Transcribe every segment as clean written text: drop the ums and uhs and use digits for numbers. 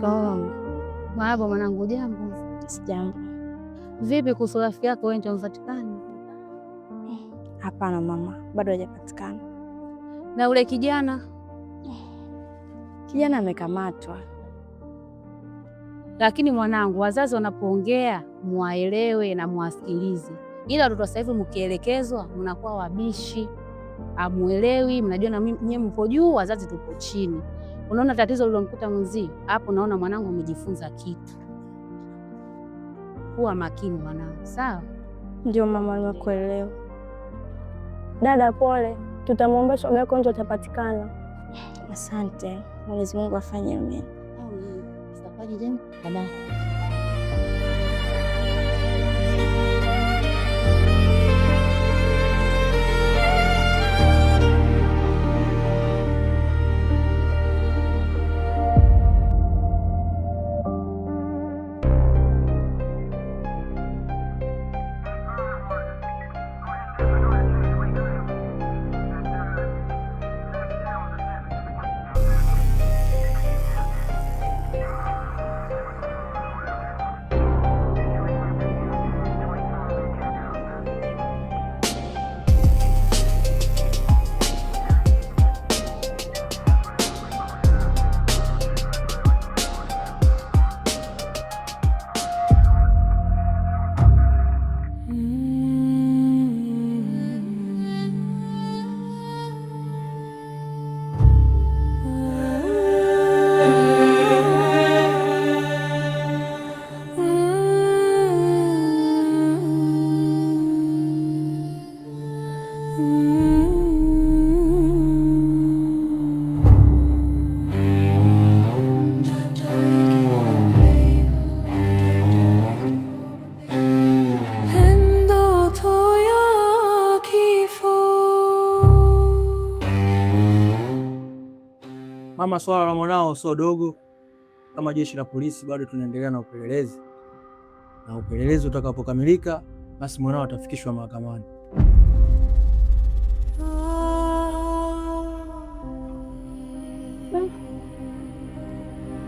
Shikamoo. Marahaba mwanangu, jambo? Sijambo. Vipi kuhusu rafiki yako wewe, amepatikana? Hapana mama, bado hajapatikana. Na ule kijana? Kijana amekamatwa. Lakini mwanangu, wazazi wanapoongea muwaelewe na muwasikilize, ila watoto sasa hivi mkielekezwa mnakuwa wabishi, amuelewi, mnajua na mimi mpo juu, wazazi tupo chini. Unaona tatizo lilomkuta mzee hapo, naona mwanangu umejifunza kitu. Kuwa makini mwanangu, sawa? Ndio mama, nimekuelewa. Dada pole, tutamwomba shoga yako nje atapatikana. Asante. Mwenyezi Mungu afanye mema. Safari njema. Baba. Mama, swala la mwanao sio dogo. Kama jeshi la polisi bado tunaendelea na upelelezi, na upelelezi utakapokamilika, basi mwanao atafikishwa mahakamani.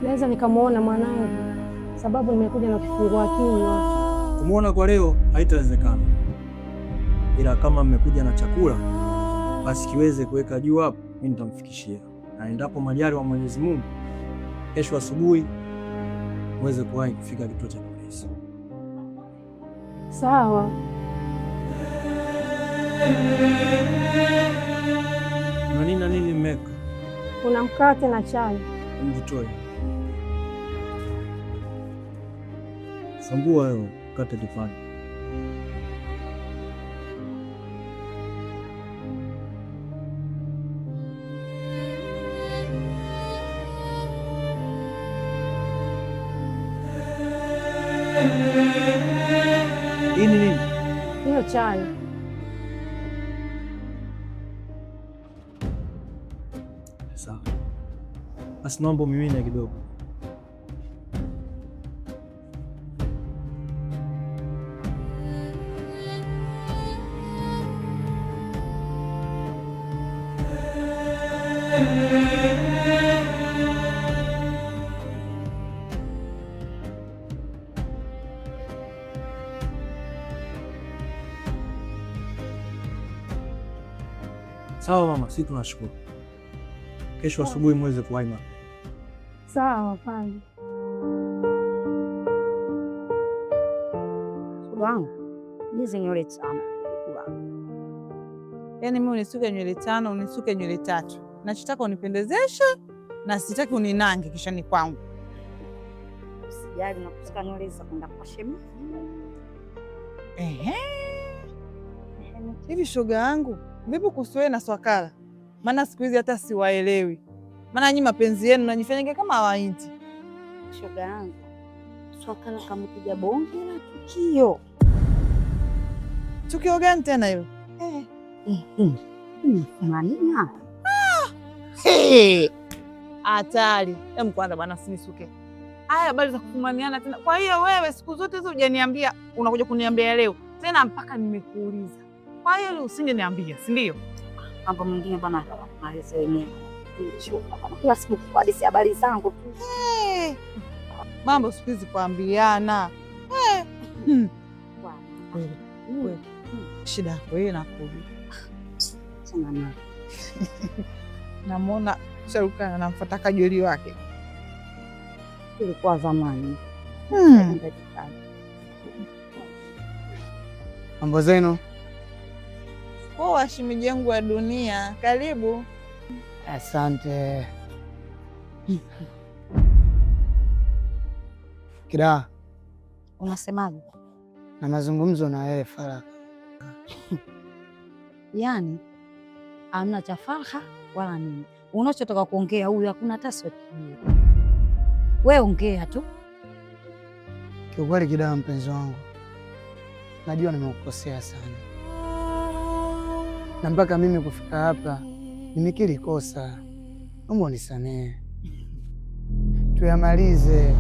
Naweza nikamwona mwanangu, sababu nimekuja na kifungua kinywa. Kumuona kwa leo haitawezekana, ila kama mmekuja na chakula, basi kiweze kuweka juu hapo, mimi nitamfikishia. Na endapo majali wa Mwenyezi Mungu, kesho asubuhi uweze kuwahi kufika kituo cha polisi. Sawa. Na nini na nini mmeka? Kuna mkate na chai. Mvitoe. Fungua hiyo mkate tufanye. Hii ni nini? Hiyo chai. Sawa. Basi naomba mimina kidogo. Sawa mama, sisi tunashukuru. Kesho asubuhi muweze kuwahi mama. Sawa fanya. Wangu hizi nywele tano. Yaani mimi unisuke nywele tano, unisuke nywele tatu. Nachotaka unipendezeshe na sitaki uninange kishani kwangu. Usijali na kusuka nywele za kwenda kwa shemeji. Hivi shoga yangu, vipi kuhusu wewe na Swakala? Maana siku hizi hata siwaelewi. Maana nyinyi mapenzi yenu mnajifanyanga kama hawaiti. Shoga yangu, Swakala kampiga bonge la tukio. Tukio gani tena hilo? Manina. Hatari. Kwanza bwana usinisuke. Haya habari za kufumaniana tena. Kwa hiyo wewe siku zote hizo hujaniambia, unakuja kuniambia leo. Tena mpaka nimekuuliza. Kwa hiyo leo usingeniambia, si ndio? Mambo mengine bwana, maliza wenyewe. Kila siku kwa hadithi habari zangu tu. Mambo siku hizi kuambiana. Shida yako wewe nakuja. Namwona Sharukani anamfuata kajoli wake. Ilikuwa zamani. Mambo zenu? Poa, shemeji yangu wa dunia. Karibu. Asante. Kida, Unasemaje? na mazungumzo na wewe Faraka. Yaani amna cha farha wala nini. Unachotoka kuongea huyu hakuna hata sauti. Wewe ongea tu. Kiukweli Kida, mpenzi wangu, najua nimekukosea sana, na mpaka mimi kufika hapa nimekiri kosa. Naomba unisamehe, tuyamalize.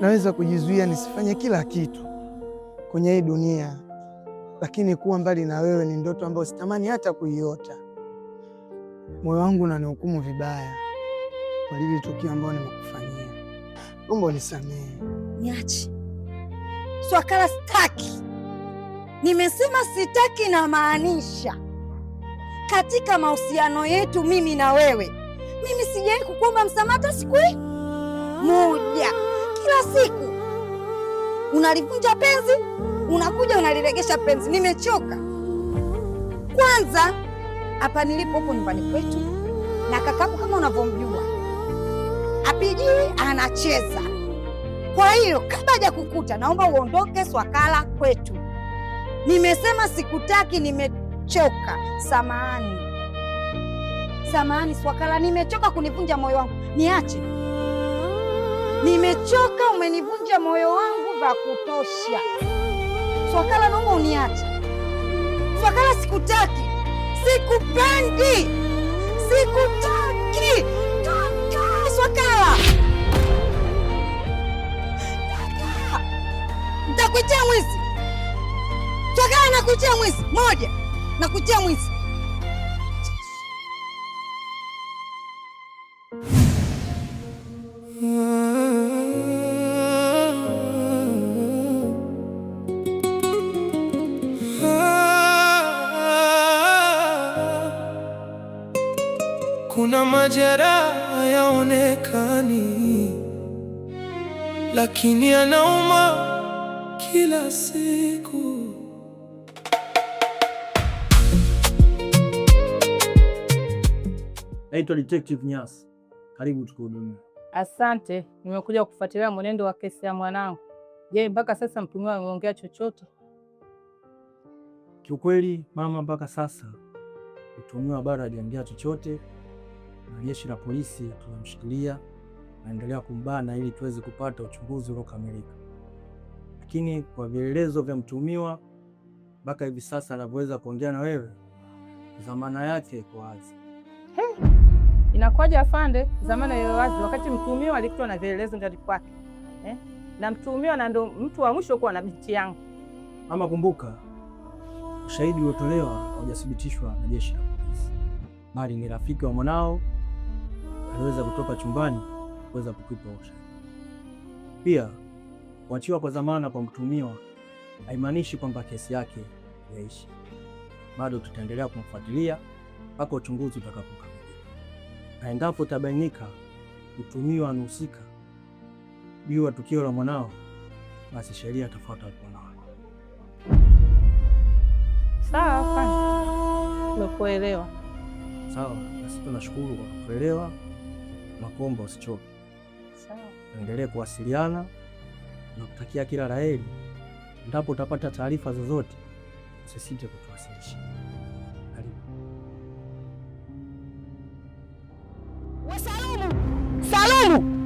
Naweza kujizuia nisifanye kila kitu kwenye hii dunia, lakini kuwa mbali na wewe ni ndoto ambayo sitamani hata kuiota. Moyo wangu unanihukumu vibaya kwa lile tukio ambalo nimekufanyia. Naomba unisamehe. Niache Swakala, sitaki. Nimesema sitaki na maanisha. Katika mahusiano yetu mimi na wewe, mimi sijawahi kukuomba msamaha hata siku moja. Kila siku unalivunja penzi, unakuja unaliregesha penzi. Nimechoka. Kwanza hapa nilipo huko nyumbani kwetu, na kakaku kama unavyomjua apijii anacheza. Kwa hiyo kabla haja kukuta, naomba uondoke Swakala kwetu. Nimesema sikutaki, nimechoka. Samahani. Samahani Swakala, nimechoka kunivunja moyo wangu. Niache. Nimechoka, umenivunja moyo wangu vya kutosha. Swakala, naomba uniache. Swakala, sikutaki. Sikupendi. Sikutaki. Toka Swakala. Nitakuitia mwizi. Swakala, nakuitia mwizi. Moja, nakuitia mwizi. Kuna majeraha yaonekani, lakini anauma kila siku. Naitwa Detective Nyasi. Karibu tukuhudumia. Asante, nimekuja kufuatilia mwenendo wa kesi ya mwanangu. Je, mpaka sasa mtumiwa ameongea chochote? Kiukweli mama, mpaka sasa mtumiwa bado hajaongea chochote, na jeshi la polisi tunamshikilia, naendelea kumbana ili tuweze kupata uchunguzi uliokamilika. Lakini kwa vielelezo vya mtumiwa mpaka hivi sasa anavyoweza kuongea na wewe, dhamana yake iko wazi. Inakuwaje afande, dhamana hiyo wazi wakati mtumiwa alikutwa na vielelezo ndani kwake? Na mtumiwa na ndo mtu wa mwisho kuwa na binti yangu. Mama, kumbuka ushahidi uliotolewa haujathibitishwa na jeshi la polisi, bali ni rafiki wa mwanao aliweza kutoka chumbani kuweza kukupa ushahidi. Pia kuachiwa kwa dhamana kwa mtumiwa haimaanishi kwamba kesi yake yaishi. Bado tutaendelea kumfuatilia mpaka uchunguzi utakapokamilika, na endapo tabainika mtumiwa anahusika juu ya tukio la mwanao, basi sheria itafuata mkono wake. Sawa afande, tumekuelewa. Sawa, nasi tunashukuru kwa kuelewa na kuomba usichoke. Sawa. Endelee kuwasiliana na kutakia kila la heri. Endapo utapata taarifa zozote, usisite kutuwasilisha. Karibu. We Salumu! Salumu!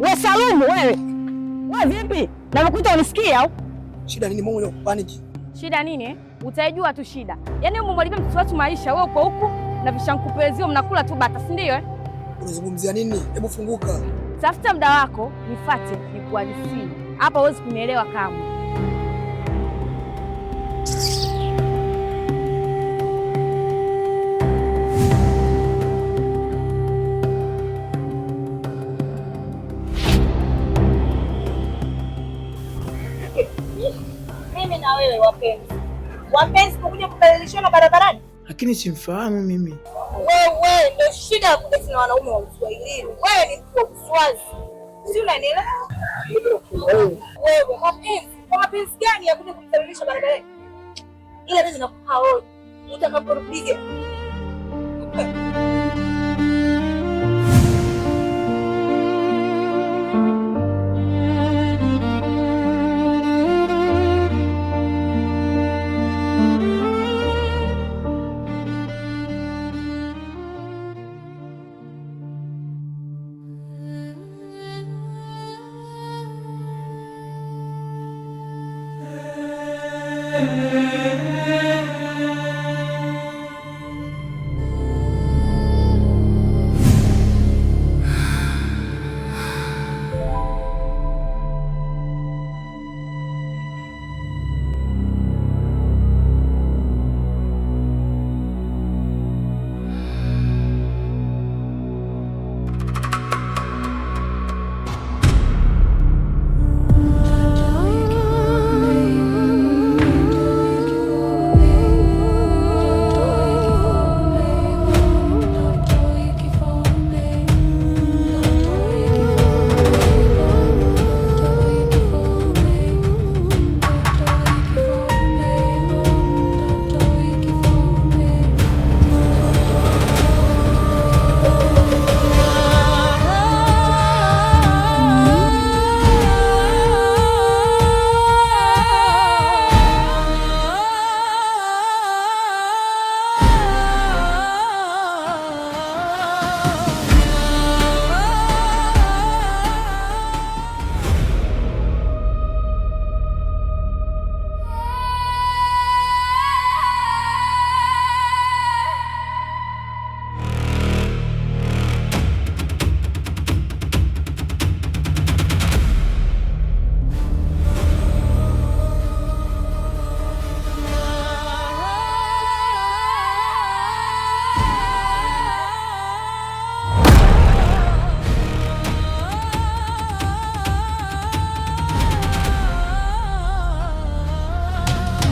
We Salumu wewe! We vipi? Nakukuta unisikia au? Shida nini moyo paniki? Shida nini? Utaijua tu shida. Yaani umemwalibia mtoto wetu maisha, wewe uko huku na vishankupezio mnakula tu bata, si ndio? Unazungumzia nini? Hebu funguka. Tafuta muda wako, nifuate, nikuhadisie. Hapa huwezi kunielewa kamwe. wapenzi. Wapenzi kukuja kubadilishana barabarani. Lakini simfahamu mimi. Wewe ndio shida ya kudeti na wanaume wa Uswahilini. Wewe ni mtu wa Uswazi. Si unanielewa? Wewe mapenzi gani ya kuja kubadilisha barabarani? Ila hizo nakupa wewe. Utakaporudia.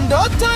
ndoto